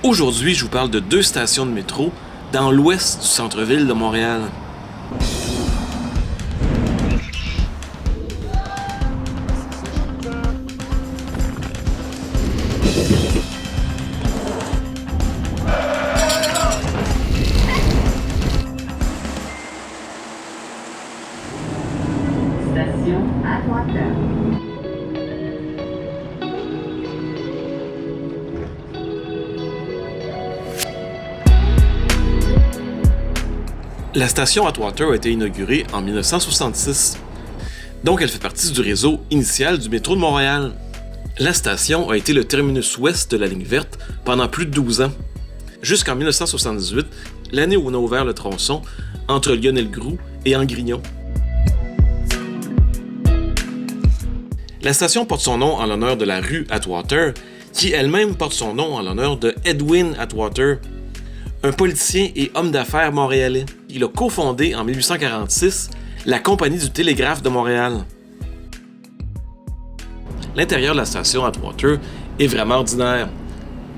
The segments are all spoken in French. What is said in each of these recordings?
Aujourd'hui, je vous parle de 2 stations de métro dans l'ouest du centre-ville de Montréal. Station Atwater. La station Atwater a été inaugurée en 1966. Donc elle fait partie du réseau initial du métro de Montréal. La station a été le terminus ouest de la ligne verte pendant plus de 12 ans, jusqu'en 1978, l'année où on a ouvert le tronçon entre Lionel-Groulx et Angrignon. La station porte son nom en l'honneur de la rue Atwater, qui elle-même porte son nom en l'honneur de Edwin Atwater, un politicien et homme d'affaires montréalais. Il a cofondé en 1846 la Compagnie du télégraphe de Montréal. L'intérieur de la station Atwater est vraiment ordinaire.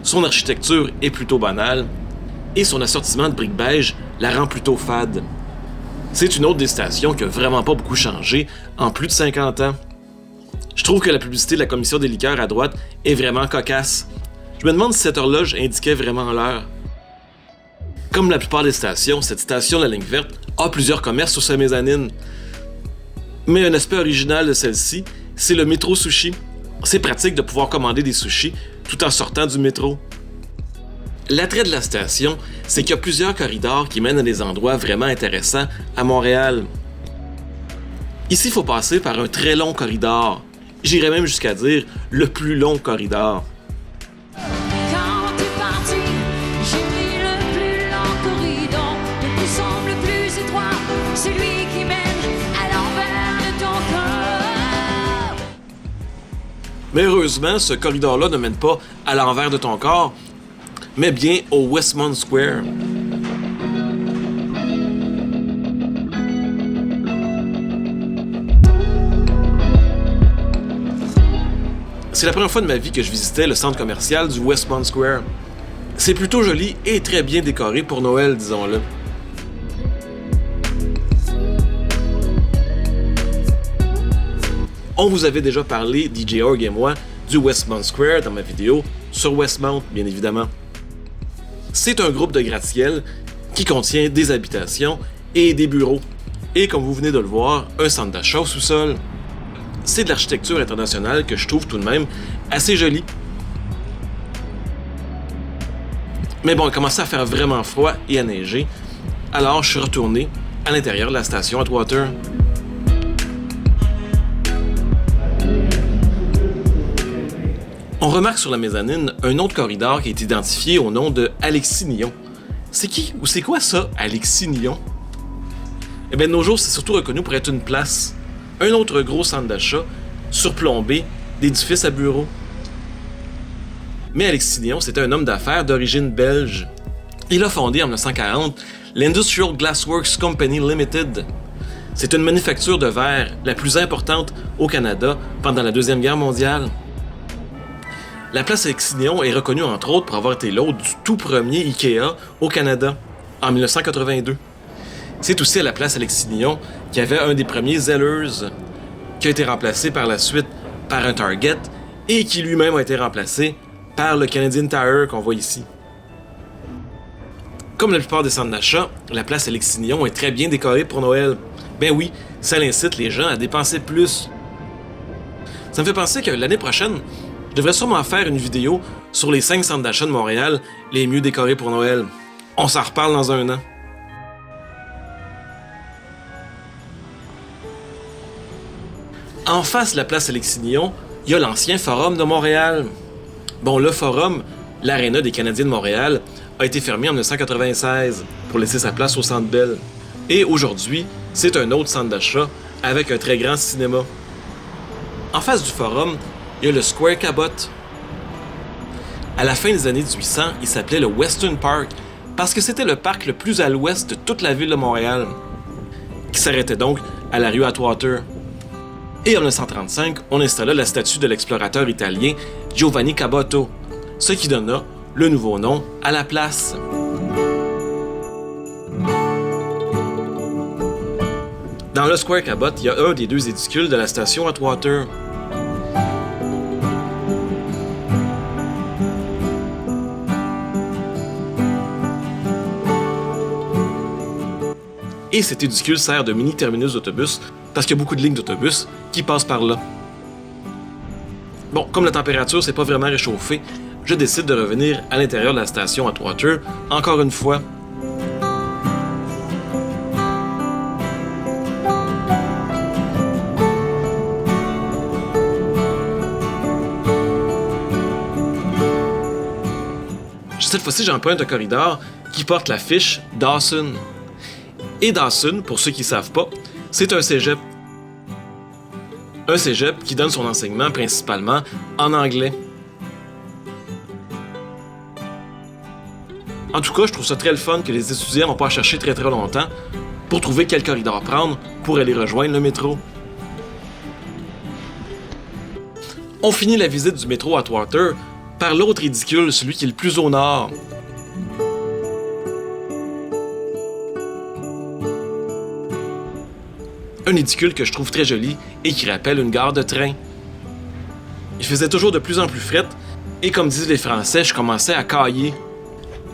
Son architecture est plutôt banale et son assortiment de briques beige la rend plutôt fade. C'est une autre des stations qui a vraiment pas beaucoup changé en plus de 50 ans. Je trouve que la publicité de la commission des liqueurs à droite est vraiment cocasse. Je me demande si cette horloge indiquait vraiment l'heure. Comme la plupart des stations, cette station de la ligne verte a plusieurs commerces sur sa mezzanine. Mais un aspect original de celle-ci, c'est le métro sushi. C'est pratique de pouvoir commander des sushis tout en sortant du métro. L'attrait de la station, c'est qu'il y a plusieurs corridors qui mènent à des endroits vraiment intéressants à Montréal. Ici, il faut passer par un très long corridor. J'irais même jusqu'à dire le plus long corridor. Quand t'es parti, j'ai pris le plus long corridor, le qui semble le plus étroit, celui qui mène à l'envers de ton corps. Mais heureusement, ce corridor-là ne mène pas à l'envers de ton corps, mais bien au Westmount Square. C'est la première fois de ma vie que je visitais le centre commercial du Westmount Square. C'est plutôt joli et très bien décoré pour Noël, disons-le. On vous avait déjà parlé, DJ Org et moi, du Westmount Square dans ma vidéo sur Westmount, bien évidemment. C'est un groupe de gratte-ciel qui contient des habitations et des bureaux. Et comme vous venez de le voir, un centre d'achat au sous-sol. C'est de l'architecture internationale que je trouve tout de même assez jolie. Mais bon, il commençait à faire vraiment froid et à neiger, alors je suis retourné à l'intérieur de la station Atwater. On remarque sur la mezzanine un autre corridor qui est identifié au nom de Alexis Nihon. C'est qui ou c'est quoi ça, Alexis Nihon? Eh bien, de nos jours, c'est surtout reconnu pour être une place. Un autre gros centre d'achat, surplombé d'édifices à bureaux. Mais Alexis Nihon, c'était un homme d'affaires d'origine belge. Il a fondé en 1940 l'Industrial Glassworks Company Limited. C'est une manufacture de verre la plus importante au Canada pendant la Deuxième Guerre mondiale. La place Alexis Nihon est reconnue entre autres pour avoir été l'hôte du tout premier IKEA au Canada, en 1982. C'est aussi à la place Alexis Nihon qu'il y avait un des premiers Zellers, qui a été remplacé par la suite par un Target et qui lui-même a été remplacé par le Canadian Tire qu'on voit ici. Comme la plupart des centres d'achat, la place Alexis Nihon est très bien décorée pour Noël. Ben oui, ça incite les gens à dépenser plus. Ça me fait penser que l'année prochaine, je devrais sûrement faire une vidéo sur les 5 centres d'achat de Montréal les mieux décorés pour Noël. On s'en reparle dans un an. En face de la place Alexis Nihon, il y a l'ancien Forum de Montréal. Bon, le Forum, l'aréna des Canadiens de Montréal, a été fermé en 1996 pour laisser sa place au Centre Bell. Et aujourd'hui, c'est un autre centre d'achat avec un très grand cinéma. En face du Forum, il y a le Square Cabot. À la fin des années 1800, il s'appelait le Western Park parce que c'était le parc le plus à l'ouest de toute la ville de Montréal, qui s'arrêtait donc à la rue Atwater. Et en 1935, on installa la statue de l'explorateur italien Giovanni Caboto, ce qui donna le nouveau nom à la place. Dans le Square Cabot, il y a un des deux édicules de la station Atwater. Et cet édicule sert de mini-terminus d'autobus parce qu'il y a beaucoup de lignes d'autobus qui passent par là. Bon, comme la température s'est pas vraiment réchauffée, je décide de revenir à l'intérieur de la station Atwater encore une fois. Cette fois-ci, j'emprunte un corridor qui porte l'affiche Dawson. Et Dawson, pour ceux qui ne savent pas, c'est un cégep. Un cégep qui donne son enseignement principalement en anglais. En tout cas, je trouve ça très le fun que les étudiants n'ont pas à chercher très longtemps pour trouver quel corridor prendre pour aller rejoindre le métro. On finit la visite du métro Atwater par l'autre édicule, celui qui est le plus au nord. Un édicule que je trouve très joli et qui rappelle une gare de train. Il faisait toujours de plus en plus fret et comme disent les Français, je commençais à cailler.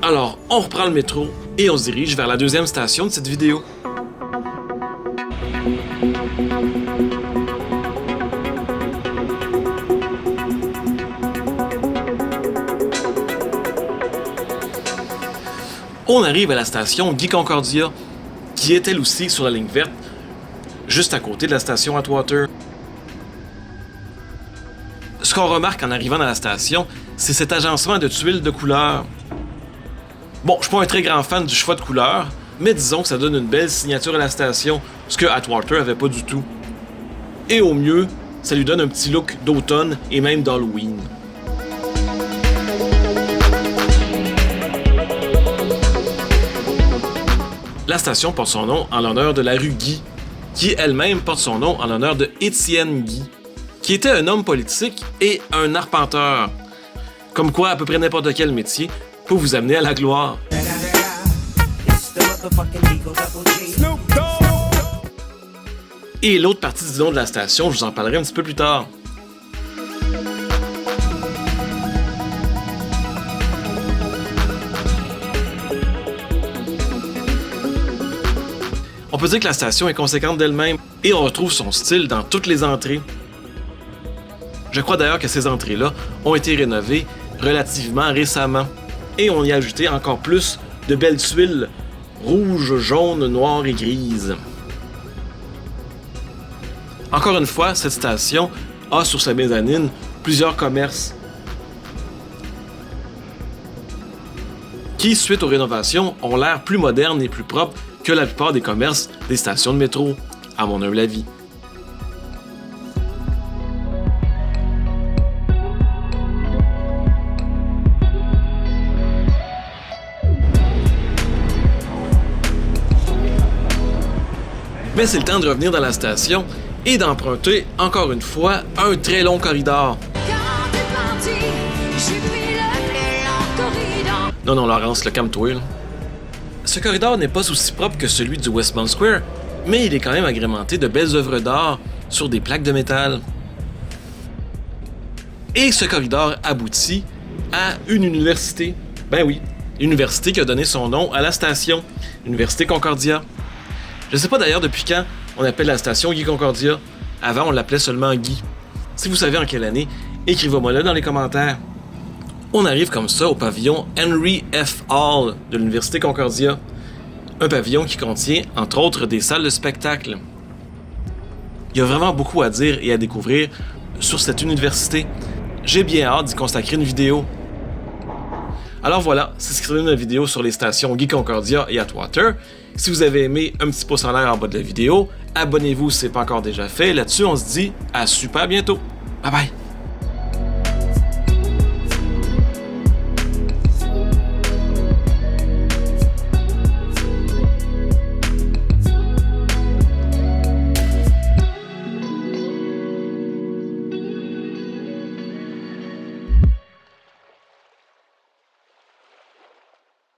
Alors, on reprend le métro et on se dirige vers la deuxième station de cette vidéo. On arrive à la station Guy Concordia, qui est elle aussi sur la ligne verte, juste à côté de la station Atwater. Ce qu'on remarque en arrivant dans la station, c'est cet agencement de tuiles de couleur. Bon, je suis pas un très grand fan du choix de couleur, mais disons que ça donne une belle signature à la station, ce que Atwater avait pas du tout. Et au mieux, ça lui donne un petit look d'automne et même d'Halloween. La station porte son nom en l'honneur de la rue Guy, qui elle-même porte son nom en l'honneur de Étienne Guy, qui était un homme politique et un arpenteur. Comme quoi, à peu près n'importe quel métier peut vous amener à la gloire. Et l'autre partie du nom de la station, je vous en parlerai un petit peu plus tard. On peut dire que la station est conséquente d'elle-même et on retrouve son style dans toutes les entrées. Je crois d'ailleurs que ces entrées-là ont été rénovées relativement récemment et on y a ajouté encore plus de belles tuiles rouges, jaunes, noires et grises. Encore une fois, cette station a sur sa mezzanine plusieurs commerces qui, suite aux rénovations, ont l'air plus modernes et plus propres que la plupart des commerces des stations de métro, à mon humble avis. Mais c'est le temps de revenir dans la station et d'emprunter, encore une fois, un très long corridor. Quand t'es parti, j'ai pris le plus long corridor. Non, Laurence, le calme-toi, là. Ce corridor n'est pas aussi propre que celui du Westmount Square, mais il est quand même agrémenté de belles œuvres d'art sur des plaques de métal. Et ce corridor aboutit à une université. Ben oui, l'université qui a donné son nom à la station, l'Université Concordia. Je sais pas d'ailleurs depuis quand on appelle la station Guy Concordia. Avant, on l'appelait seulement Guy. Si vous savez en quelle année, écrivez-moi-le dans les commentaires. On arrive comme ça au pavillon Henry F. Hall de l'Université Concordia. Un pavillon qui contient, entre autres, des salles de spectacle. Il y a vraiment beaucoup à dire et à découvrir sur cette université. J'ai bien hâte d'y consacrer une vidéo. Alors voilà, c'est ce qui donne la vidéo sur les stations Guy Concordia et Atwater. Si vous avez aimé, un petit pouce en l'air en bas de la vidéo. Abonnez-vous si ce n'est pas encore déjà fait. Là-dessus, on se dit à super bientôt. Bye bye!